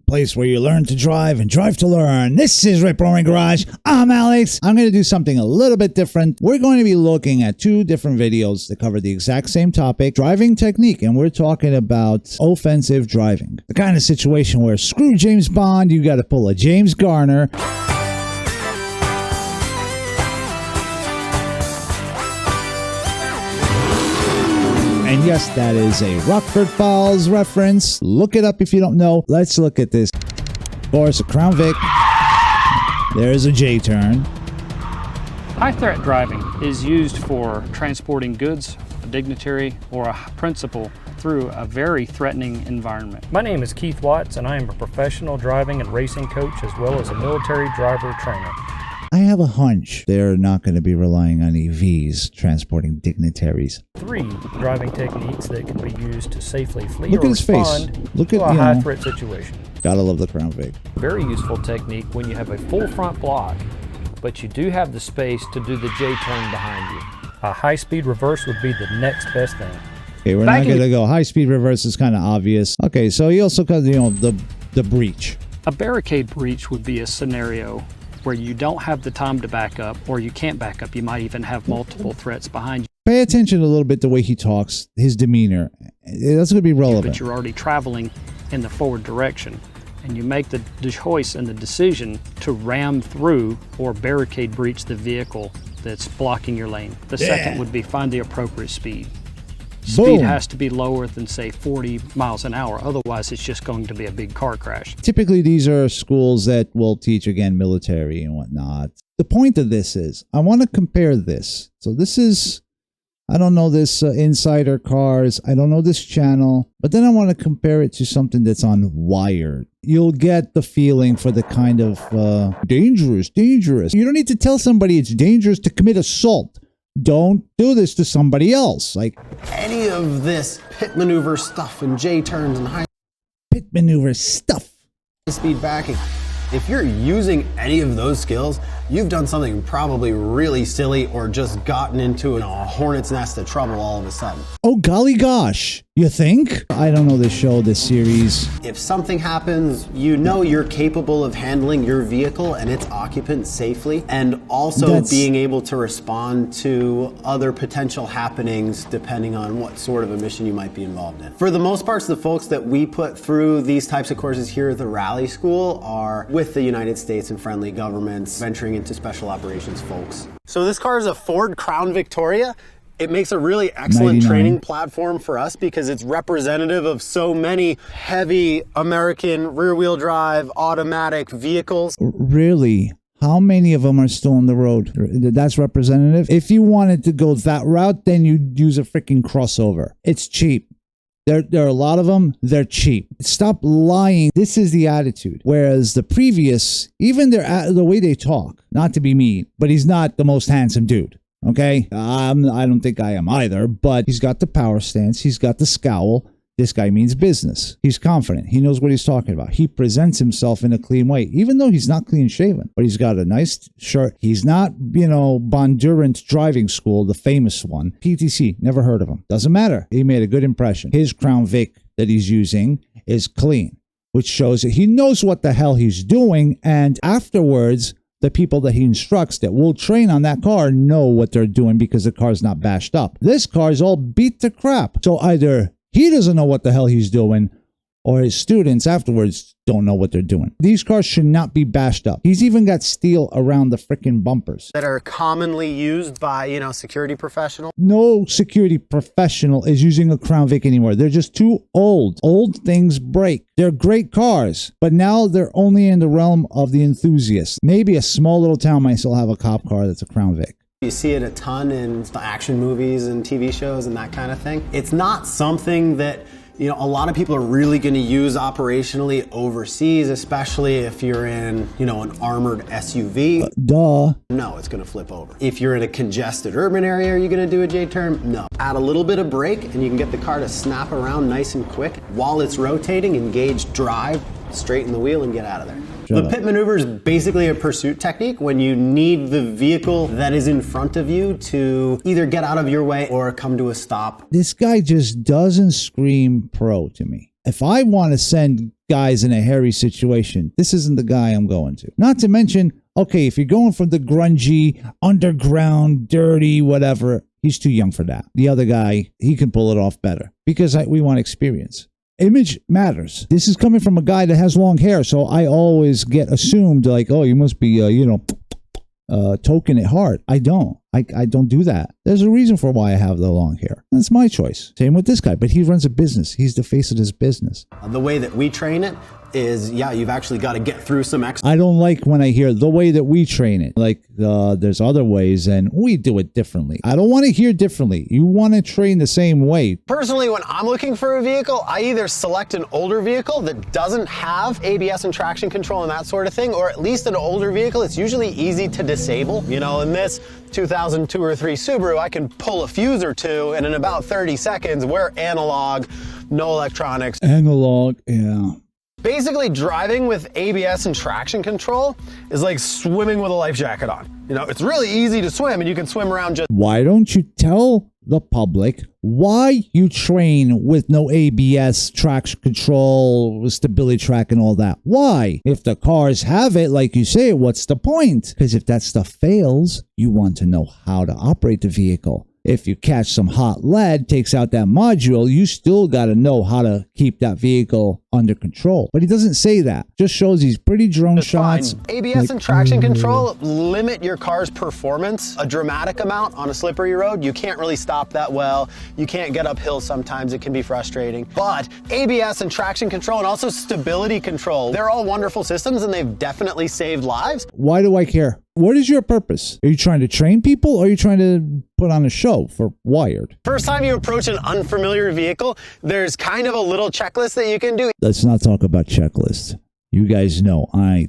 place where you learn to drive and drive to learn. This is Rip Roaring Garage. I'm Alex. I'm going to do something a little bit different. We're going to be looking at two different videos that cover the exact same topic, driving technique, and we're talking about offensive driving. The kind of situation where screw James Bond, you got to pull a James Garner. And yes, that is a Rockford Falls reference. Look it up if you don't know. Let's look at this. Of course, a Crown Vic. There's a J-turn. High-threat driving is used for transporting goods, a dignitary, or a principal through a very threatening environment. My name is Keith Watts, and I am a professional driving and racing coach as well as a military driver trainer. I have a hunch they're not going to be relying on EVs transporting dignitaries. 3 driving techniques that can be used to safely flee Look or at his face. respond Look to at, a high-threat situation. Gotta love the Crown Vic. Very useful technique when you have a full front block, but you do have the space to do the J-turn behind you. A high-speed reverse would be the next best thing. Okay, we're not going to go. High-speed reverse is kind of obvious. Okay, so you also got, the breach. A barricade breach would be a scenario where you don't have the time to back up, or you can't back up. You might even have multiple threats behind you. Pay attention a little bit the way he talks, his demeanor. That's going to be relevant. But you're already traveling in the forward direction, and you make the choice and the decision to ram through or barricade breach the vehicle that's blocking your lane. The second would be find the appropriate speed. Speed has to be lower than, say, 40 miles an hour. Otherwise, it's just going to be a big car crash. Typically, these are schools that will teach, again, military and whatnot. The point of this is, I want to compare this. So this is, I don't know this Insider Cars. I don't know this channel. But then I want to compare it to something that's on Wired. You'll get the feeling for the kind of dangerous. You don't need to tell somebody it's dangerous to commit assault. Don't do this to somebody else. Like any of this pit maneuver stuff and J-turns and high pit maneuver stuff. Speed backing. If you're using any of those skills, you've done something probably really silly or just gotten into a hornet's nest of trouble all of a sudden. Oh, golly gosh. You think? I don't know this show, this series. If something happens, you know you're capable of handling your vehicle and its occupants safely, and also being able to respond to other potential happenings depending on what sort of a mission you might be involved in. For the most part, the folks that we put through these types of courses here at the Rally School are with the United States and friendly governments, venturing into special operations folks. So this car is a Ford Crown Victoria. It makes a really excellent 99. training platform for us because it's representative of so many heavy American rear-wheel drive automatic vehicles. Really? How many of them are still on the road? That's representative. If you wanted to go that route, then you'd use a freaking crossover. It's cheap. There are a lot of them. They're cheap. Stop lying. This is the attitude. Whereas the previous, even the way they talk, not to be mean, but he's not the most handsome dude. Okay? I don't think I am either, but he's got the power stance. He's got the scowl. This guy means business. He's confident. He knows what he's talking about. He presents himself in a clean way, even though he's not clean shaven, but he's got a nice shirt. He's not, Bondurant Driving School, the famous one. PTC, never heard of him. Doesn't matter. He made a good impression. His Crown Vic that he's using is clean, which shows that he knows what the hell he's doing. And afterwards, the people that he instructs that will train on that car know what they're doing because the car's not bashed up. This car is all beat to crap. So either he doesn't know what the hell he's doing, or his students afterwards don't know what they're doing. These cars should not be bashed up. He's even got steel around the freaking bumpers That are commonly used by, security professionals. No security professional is using a Crown Vic anymore. They're just too old. Old things break. They're great cars, but now they're only in the realm of the enthusiast. Maybe a small little town might still have a cop car that's a Crown Vic. You see it a ton in action movies and TV shows and that kind of thing. It's not something that a lot of people are really going to use operationally overseas, especially if you're in, an armored SUV. Duh. No, it's going to flip over. If you're in a congested urban area, are you going to do a J-turn? No. Add a little bit of brake and you can get the car to snap around nice and quick. While it's rotating, engage drive, straighten the wheel and get out of there. The pit maneuver is basically a pursuit technique when you need the vehicle that is in front of you to either get out of your way or come to a stop. This guy just doesn't scream pro to me. if I want to send guys in a hairy situation, this isn't the guy I'm going to. Not to mention, okay, if you're going for the grungy, underground, dirty, whatever, he's too young for that. The other guy, he can pull it off better because we want experience. Image matters. This is coming from a guy that has long hair, so I always get assumed like, oh, you must be, token it hard. I don't. I don't do that. There's a reason for why I have the long hair. That's my choice. Same with this guy, but he runs a business. He's the face of this business. The way that we train it is, you've actually got to get through some extra. I don't like when I hear the way that we train it. Like, there's other ways and we do it differently. I don't want to hear differently. You want to train the same way. Personally, when I'm looking for a vehicle, I either select an older vehicle that doesn't have ABS and traction control and that sort of thing, or at least an older vehicle. It's usually easy to disable. You know, in this 2002 or 3 Subaru, I can pull a fuse or two, and in about 30 seconds, we're analog, no electronics. Analog, yeah. Basically, driving with ABS and traction control is like swimming with a life jacket on. You know, it's really easy to swim, and you can swim around just... Why don't you tell the public why you train with no ABS, traction control, stability track, and all that? Why? If the cars have it, like you say, what's the point? Because if that stuff fails, you want to know how to operate the vehicle. If you catch some hot lead, takes out that module, you still got to know how to keep that vehicle under control. But he doesn't say that. Just shows these pretty drone shots. ABS and traction control limit your car's performance a dramatic amount on a slippery road. You can't really stop that well. You can't get uphill sometimes. It can be frustrating. But ABS and traction control and also stability control, they're all wonderful systems and they've definitely saved lives. Why do I care? What is your purpose? Are you trying to train people or are you trying to put on a show for Wired? First time you approach an unfamiliar vehicle, there's kind of a little checklist that you can do. Let's not talk about checklists. You guys know I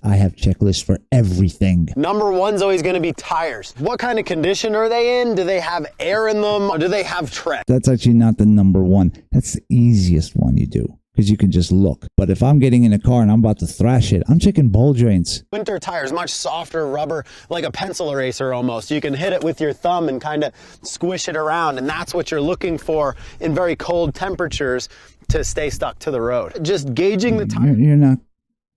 have checklists for everything. Number one's always going to be tires. What kind of condition are they in? Do they have air in them? Or do they have tread? That's actually not the number one. That's the easiest one you do, because you can just look. But if I'm getting in a car and I'm about to thrash it, I'm checking ball joints. Winter tires, much softer rubber, like a pencil eraser almost. You can hit it with your thumb and kind of squish it around, and that's what you're looking for in very cold temperatures to stay stuck to the road. Just gauging the tire.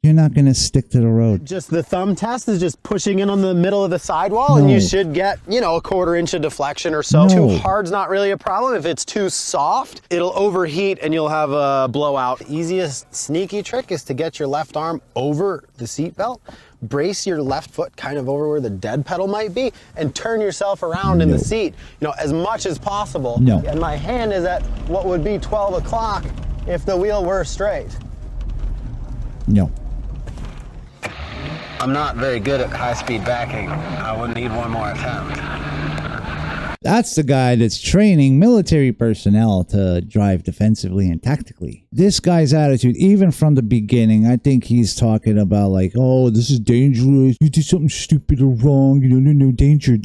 You're not going to stick to the road. Just the thumb test is just pushing in on the middle of the sidewall, and you should get, a 1/4 inch of deflection or so. Too hard's not really a problem. If it's too soft, it'll overheat and you'll have a blowout. The easiest sneaky trick is to get your left arm over the seatbelt, brace your left foot kind of over where the dead pedal might be, and turn yourself around in the seat, as much as possible. And my hand is at what would be 12 o'clock if the wheel were straight. No. I'm not very good at high-speed backing. I would need one more attempt. That's the guy that's training military personnel to drive defensively and tactically. This guy's attitude, even from the beginning, I think he's talking about like, oh, this is dangerous. You did something stupid or wrong. No, danger.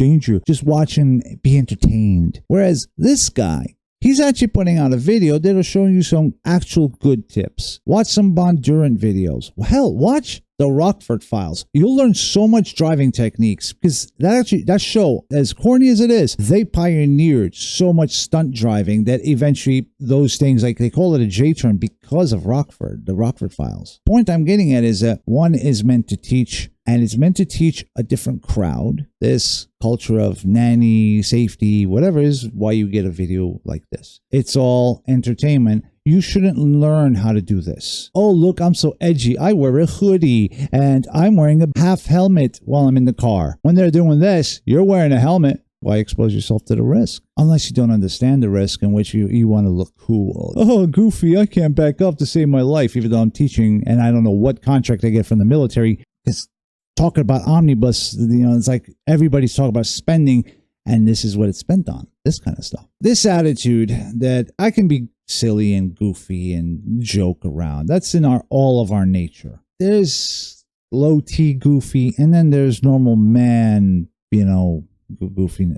Just watch and be entertained. Whereas this guy, he's actually putting out a video that'll show you some actual good tips. Watch some Bondurant videos. Hell, watch the Rockford Files. You'll learn so much driving techniques because that show, as corny as it is, they pioneered so much stunt driving that eventually those things, like they call it a J-turn because of Rockford, the Rockford Files. Point I'm getting at is that one is meant to teach, and it's meant to teach a different crowd. This culture of nanny, safety, whatever is why you get a video like this. It's all entertainment. You shouldn't learn how to do this. Oh, look, I'm so edgy. I wear a hoodie and I'm wearing a half helmet while I'm in the car. When they're doing this, you're wearing a helmet. Why expose yourself to the risk? Unless you don't understand the risk in which you want to look cool. Oh, goofy, I can't back up to save my life, even though I'm teaching and I don't know what contract I get from the military. Because talking about omnibus, it's like everybody's talking about spending, and this is what it's spent on. This kind of stuff. This attitude that I can be silly and goofy and joke around. That's in all of our nature. There's low T goofy, and then there's normal man, goofy.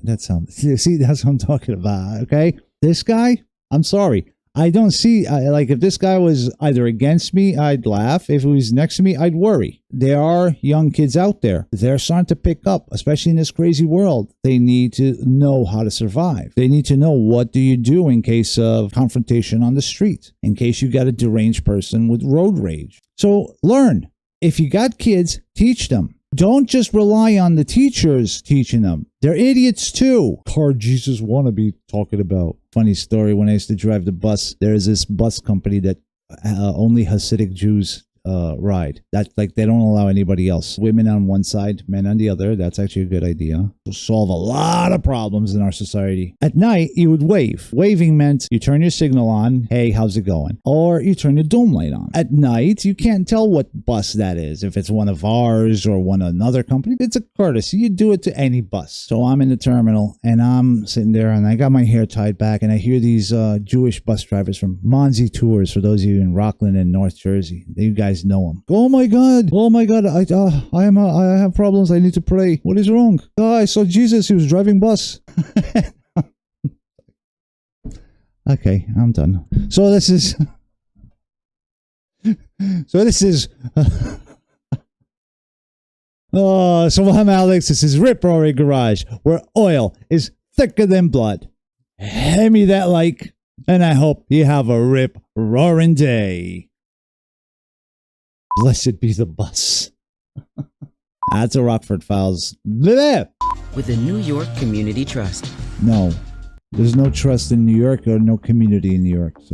See, that's what I'm talking about, okay? This guy, I'm sorry. I don't see, like, if this guy was either against me, I'd laugh. If he was next to me, I'd worry. There are young kids out there. They're starting to pick up, especially in this crazy world. They need to know how to survive. They need to know what do you do in case of confrontation on the street, in case you got a deranged person with road rage. So learn. If you got kids, teach them. Don't just rely on the teachers teaching them. They're idiots too. Car Jesus wannabe talking about. Funny story, when I used to drive the bus, there's this bus company that only Hasidic Jews ride. That's like, they don't allow anybody else. Women on one side, men on the other. That's actually a good idea. It'll solve a lot of problems in our society. At night, you would wave. Waving meant you turn your signal on. Hey, how's it going? Or you turn your dome light on. At night, you can't tell what bus that is. If it's one of ours or one of another company, it's a courtesy. You do it to any bus. So I'm in the terminal and I'm sitting there and I got my hair tied back and I hear these Jewish bus drivers from Monzi Tours, for those of you in Rockland and North Jersey. You guys know them. Oh my God, I have problems. I need to pray. What is wrong? Oh, I saw Jesus. He was driving bus. Okay, I'm done. So this is so I'm Alex. This is Rip Roaring Garage, where oil is thicker than blood. Hand me that like, and I hope you have a rip roaring day. Blessed be the bus. That's a Rockford Files. Bleh. With the New York Community Trust. No, there's no trust in New York or no community in New York. So.